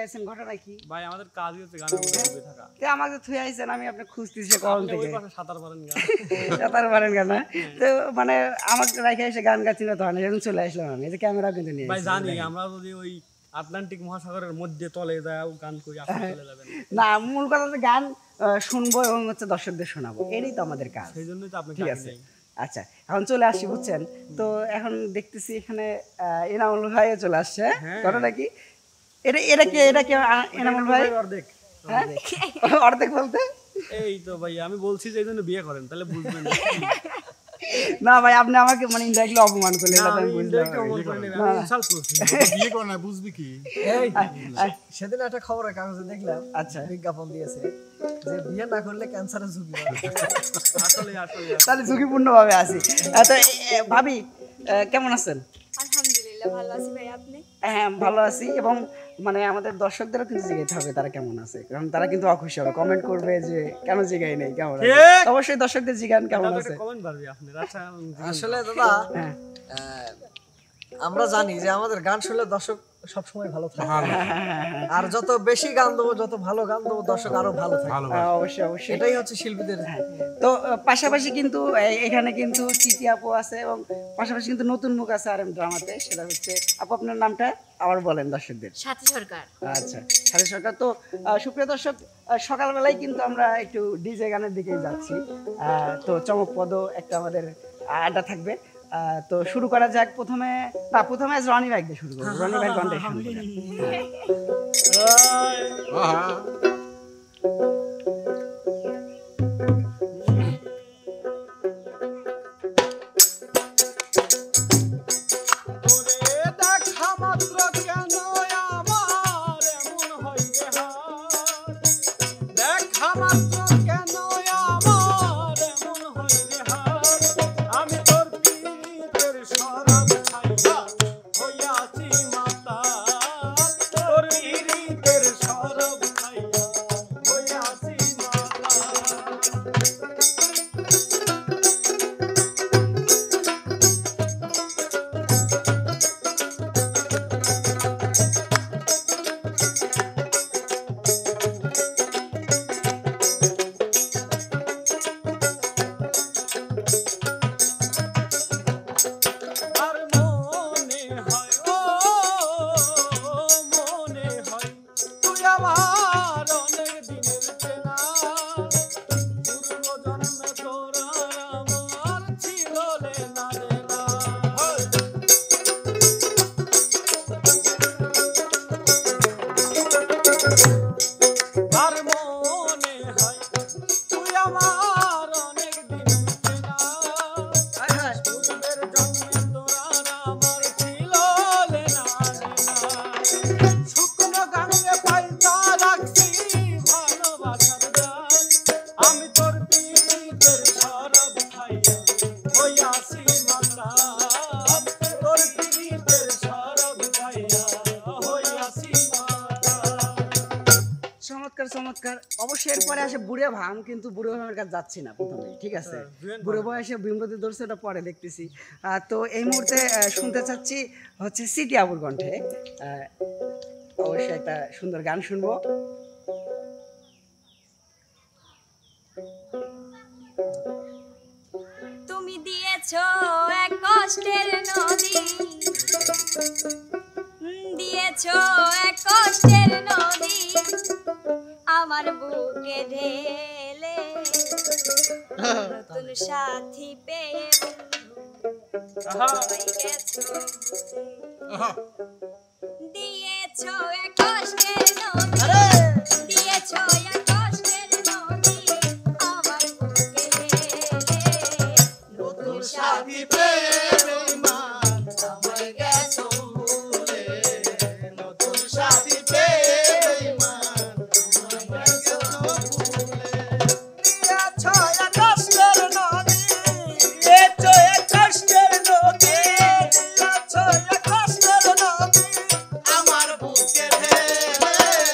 আছেন, ঘটনা কি? ভাই আমাদের কাজই হচ্ছে গানের মধ্যে ডুবে থাকা। তে আমাকে থুয়ে আইছেন, আমি আপনি খুঁজতেছি কখন থেকে। ওই পাশে সাঁতার পারেন গান। সাঁতার পারেন কেন? তো মানে আমাকে রাখে এসে গান গাচ্ছি না, তখন এরকম চলে আসলাম আমি। এই যে ক্যামেরা কিন্তু নিয়ে ভাই জানি আমরা যদি ওই আটলান্টিক মহাসাগরের মধ্যে তলে যায় গান করি, আপনি চলে যাবেন না। মূল কথা হচ্ছে গান শুনবো এবং হচ্ছে দর্শকদের শোনাবো, এটাই তো আমাদের কাজ। সেই জন্যই তো আপনি ঠিক আছে, আচ্ছা এখন চলে আসি, বুঝছেন তো। এখন দেখতেছি এখানে এনামুল ভাইও চলে আসছে। ঘটনা কি? এটা কি এনামুল ভাই? অর্ধেক অর্ধেক বলতে এই তো ভাই আমি বলছি যে এই জন্য বিয়ে করেন, তাহলে বুঝবেন। না ভাই, আপনি আমাকে মানে ইনডাইরেক্টলি অপমান করলেন, এটা আমি বুঝলাম। বিয়ে করে না, বুঝবি কি? সেদিন একটা খবরের কাগজে দেখলাম, আচ্ছা, বিজ্ঞাপন দিয়েছে যে বিয়ে না করলে ক্যান্সারের ঝুঁকি বাড়ে। আসলে তাহলে ঝুঁকিপূর্ণ ভাবে আছি। তো ভাবি কেমন আছেন? আলহামদুলিল্লাহ ভালো আছি ভাই, আপনি? হ্যাঁ ভালো আছি, এবং মানে আমাদের দর্শকদেরও কিন্তু জিজ্ঞাসা হবে তারা কেমন আছে, কারণ তারা কিন্তু অখুশি হবে, কমেন্ট করবে যে কেন জিগাই নেই কেমন আছে। অবশ্যই দর্শকদের জিজ্ঞান কেমন আছে। কমেন্ট পারবি আপনার। আচ্ছা আসলে দাদা আমরা জানি যে আমাদের গান শুনলে দর্শক সবসময় ভালো থাকে, আর যত বেশি গান দেবো, যত ভালো গান দেবো, দর্শক আরো ভালো থাকে। অবশ্যই অবশ্যই, এটাই হচ্ছে শিল্পীদের। তো পাশাপাশি কিন্তু এখানে কিন্তু চিঠি আপু আছে, এবং পাশাপাশি কিন্তু নতুন মুখ আছে আর এম ড্রামাতে, সেটা হচ্ছে আপু আপনার নামটা আবার বলেন দর্শকদের। সাথী সরকার। আচ্ছা, সাথী সরকার। তো সুপ্রিয় দর্শক, সকালবেলায় কিন্তু আমরা একটু ডিজে গানের দিকেই যাচ্ছি। তো চমকপদ একটা আমাদের আড্ডা থাকবে। তো শুরু করা যাক। প্রথমে আজ রনি ভাই দিয়ে শুরু করবো। রনি ভাই গানটা শুরু করেন। চমৎকার। অবশ্যই এরপরে আসে বুড়ে ভাম, কিন্তু বুড়ে ভামের কাছে যাচ্ছি না প্রথমে, ঠিক আছে? বুড়ে বয়সে বিমরতি ধরছে, ওটা পরে দেখতেছি। তো এই মুহূর্তে শুনতে চাচ্ছি হচ্ছে সিটি আবুর কণ্ঠে অবশ্যই একটা সুন্দর গান শুনবো। তুমি দিয়েছো এক কষ্টের নদী, দিয়েছো এক কষ্টের নদী আমার বুকে ঢেলে, নতুন সাথী পেয়ে গেছো, দিয়েছো এক কষ্টের নদী, দিয়েছো এক কষ্টের নদী আমার বুকে ঢেলে, নতুন সাথী পেয়ে আমার বুকে ঢেলে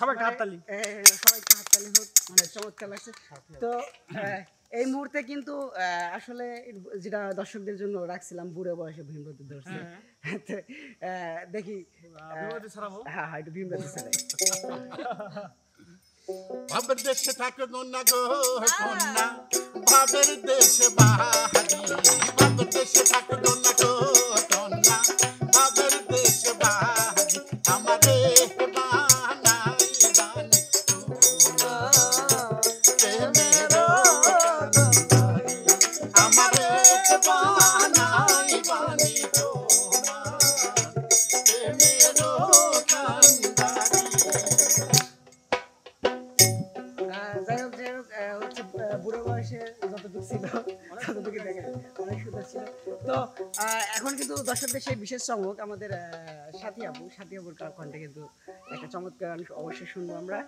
সবাইকে হাততালি। সবাইকে হাততালি হোক, মানে চমৎকার লাগছে। তো এই মুহূর্তে কিন্তু আসলে যেটা দর্শকদের জন্য রাখছিলাম বুড়ো বয়সে ভীমরতি ধরছে, তো, দেখি বিপদে ছড়াবো। হ্যাঁ হ্যাঁ একটু ভীমরতি ছাড়াই। ভাবের দেশে থাকে কন্যা গো কন্যা, ভাবের দেশে বাহারি, ভাবের দেশে থাকে কন্যা গো কন্যা, ভাবের দেশে বাহারি, আমারে বানাই বানি তোমরা, প্রেমেরও কান্দারি, আমারে বানাই বানি তোমরা, প্রেমেরও কান্দারি। যাই হোক হচ্ছে বুড়ো বয়সে যতটুকু ছিল ততটুকু দেখে অনেক সুন্দর ছিল। তো এখন কিন্তু দর্শকদের সেই বিশেষ চমক আমাদের সাথী আপুর কণ্ঠে কিন্তু একটা চমৎকার গান অবশ্যই শুনবো আমরা।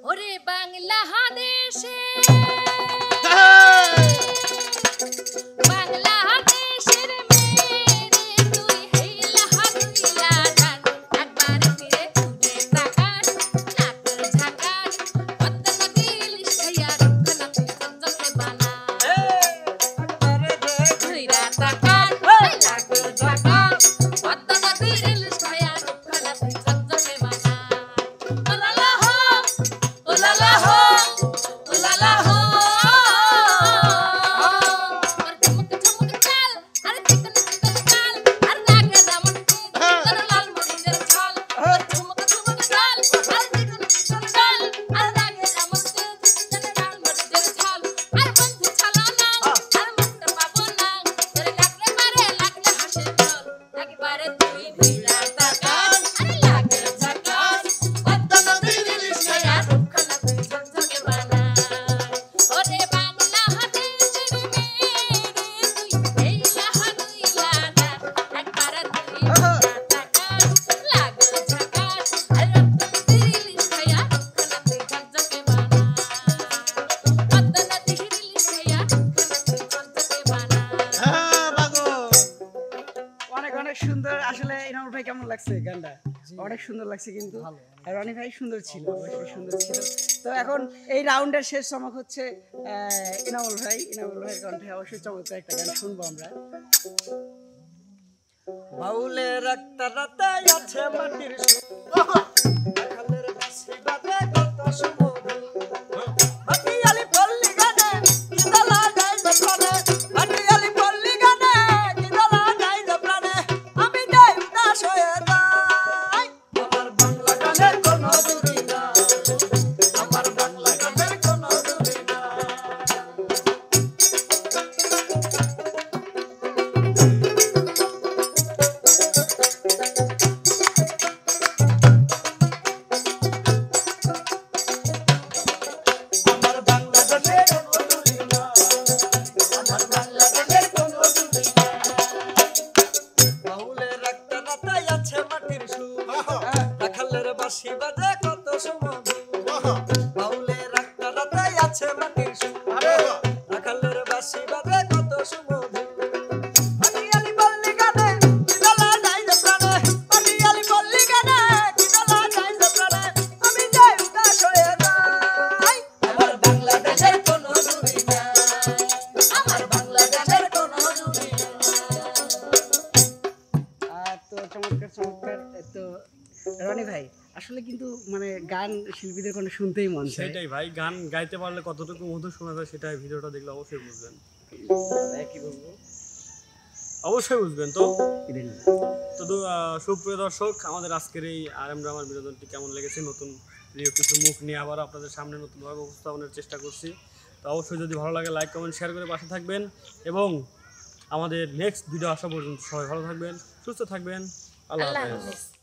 ওরে বাংলা দেশে বাংলা দেশের মেয়ে তুই হেলা হাতুইলা গান একবার ফিরে ঘুরে তাকাস নাকের ঝাকাস পদ্মা নদীর লিশাইয়া রক্ষনা তুই চঞ্চকে বানা ঘুইরা তাকাস নাকের ঝাকাস পদ্মা নদীর লিশাইয়া রক্ষনা তুই চঞ্চকে বানা ওলালা হো ওলালা হো ওলালা হো আর ঝুমুক ঝুমুক চাল আর চিকন চিকন চাল আর নাকে দামন তোর লাল মরিচের ঝাল আর ঝুমুক ঝুমুক চাল আর চিকন চিকন চাল আর নাকে দামন তোর লাল মরিচের ঝাল আর বন্ধু ছালা না আর মনটা পাবো না তোর লাগলে মারে লাগলে হাসে জল একবারে তুই ভিড়া তাকাস আর লাগে ঝাকাস পদ্মা নদীর লিশাইয়া রক্ষনা তুই ঝকঝকে বানা ওরে বাংলা দেশের মেয়ে তুই হেলা হাতুইলা গান একবার তুই তাকাস লাগল ঝাকাস আর পদ্মা নদীর লিশাইয়া রক্ষনা তুই ঝকঝকে বানা পদ্মা নদীর লিশাইয়া রক্ষনা তুই ঝকঝকে বানা। অনেক অনেক সুন্দর। আসলে ইনামুল ভাই কেমন লাগছে গানটা? অনেক সুন্দর লাগছে কিন্তু। আর রনি ভাই সুন্দর ছিল, অবশ্যই সুন্দর ছিল। তো এখন এই রাউন্ডের শেষ চমক হচ্ছে ইনামুল ভাইয়ের কণ্ঠে অবশ্যই চমৎকার একটা গান শুনবো আমরা। বাউলের একটা রাতে আছে মাটির সুর, রাখালের বাঁশি বাজে কত সুমধুর। ভাটিয়ালি পল্লী গানে কি দলা যায় যে প্রাণে, ভাটিয়ালি পল্লী গানে কি দলা যায় যে প্রাণে, আমি যাই উদাস হয়ে যাই। আমার বাংলা গানের কোনো জুড়ি নাই, আমার বাংলা গানের কোনো জুড়ি নাই। আমার বাংলা গানের কোনো জুড়ি নাই, আমার বাংলা গানের কোনো জুড়ি নাই। বাউলের একটা রাতাই আছে মাটির সুর, রাখালের বাঁশি বাজে কত সুমধুর। বাউলের একটা রাতাই আছে মাটির সুর, রাখালের বাঁশি বাজে কত সুমধুর। ভাটিয়ালি পল্লী গানে কি দলা যায় যে প্রাণে, ভাটিয়ালি পল্লী গানে কি দলা যায় যে প্রাণে, আমি যাই উদাস হয়ে যাই। আমার বাংলা গানের কোনো জুড়ি নাই, আমার বাংলা গানের কোনো জুড়ি নাই। তো চমৎকার। তো রনি ভাই আসলে কিন্তু মানে গান শিল্পীদের কোনো শুনতেই মন চায়। সেটাই ভাই, গান গাইতে পারলে কতটুকু মধুর শোনা যায় সেটাই ভিডিওটা দেখলে অবশ্যই বুঝবেন। কি বলবো? অবশ্যই বুঝবেন। তো এটাই। সুপ্রিয় দর্শক, আমাদের আজকের এই RM ড্রামার বিনোদনটি কেমন লেগেছে, নতুন প্রিয় কিছু মুখ নিয়ে আবার আপনাদের সামনে নতুনভাবে উপস্থাপনের চেষ্টা করছি। তো অবশ্যই যদি ভালো লাগে লাইক কমেন্ট শেয়ার করে পাশে থাকবেন, এবং আমাদের নেক্সট ভিডিও আসা পর্যন্ত সবাই ভালো থাকবেন, সুস্থ থাকবেন। আল্লাহ হাফেজ।